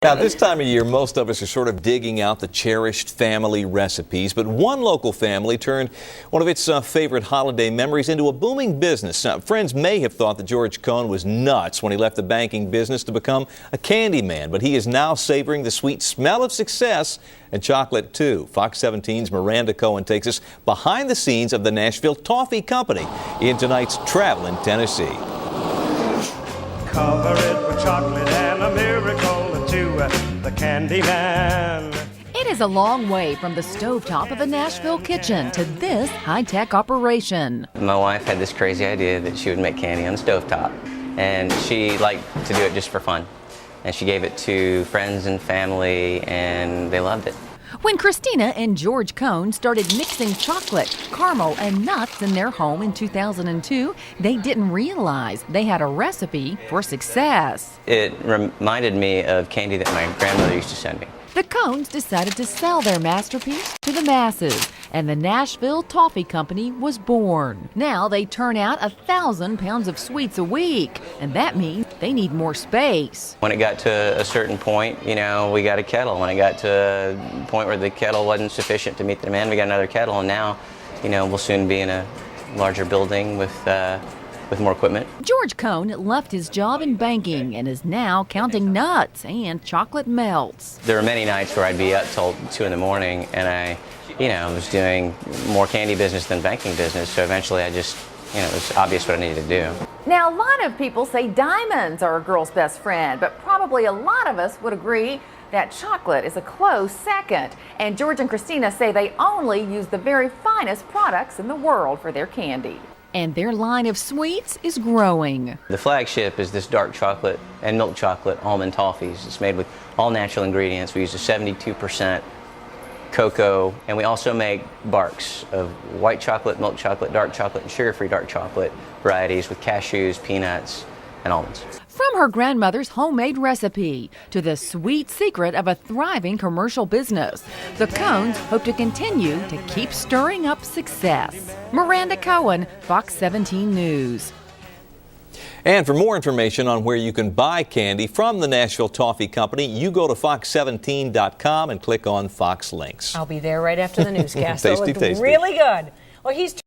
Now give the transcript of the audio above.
Now, this time of year, most of us are sort of digging out the cherished family recipes, but one local family turned one of its favorite holiday memories into a booming business. Now, friends may have thought that George Cohn was nuts when he left the banking business to become a candy man, but he is now savoring the sweet smell of success and chocolate, too. Fox 17's Miranda Cohen takes us behind the scenes of the Nashville Toffee Company in tonight's Traveling Tennessee. Cover it with chocolate and a miracle to the candy man. It is a long way from the stovetop of a Nashville kitchen to this high-tech operation. My wife had this crazy idea that she would make candy on the stovetop, and she liked to do it just for fun. And she gave it to friends and family, and they loved it. When Christina and George Cohn started mixing chocolate, caramel, and nuts in their home in 2002, they didn't realize they had a recipe for success. It reminded me of candy that my grandmother used to send me. The Cohns decided to sell their masterpiece to the masses, and the Nashville Toffee Company was born. Now they turn out 1,000 pounds of sweets a week, and that means they need more space. When it got to a certain point, we got a kettle. When it got to a point where the kettle wasn't sufficient to meet the demand, we got another kettle, and now, we'll soon be in a larger building with more equipment. George Cohn left his job in banking and is now counting nuts and chocolate melts. There were many nights where I'd be up till 2 in the morning, and I was doing more candy business than banking business, so eventually I just, it was obvious what I needed to do. Now, a lot of people say diamonds are a girl's best friend, but probably a lot of us would agree that chocolate is a close second. And George and Christina say they only use the very finest products in the world for their candy. And their line of sweets is growing. The flagship is this dark chocolate and milk chocolate almond toffees. It's made with all natural ingredients. We use a 72% cocoa, and we also make barks of white chocolate, milk chocolate, dark chocolate, and sugar-free dark chocolate varieties with cashews, peanuts, and almonds. From her grandmother's homemade recipe to the sweet secret of a thriving commercial business, the Cohns hope to continue to keep stirring up success. Miranda Cohen, Fox 17 News. And for more information on where you can buy candy from the Nashville Toffee Company, you go to fox17.com and click on Fox Links. I'll be there right after the newscast. Tasty. Really good. Well, he's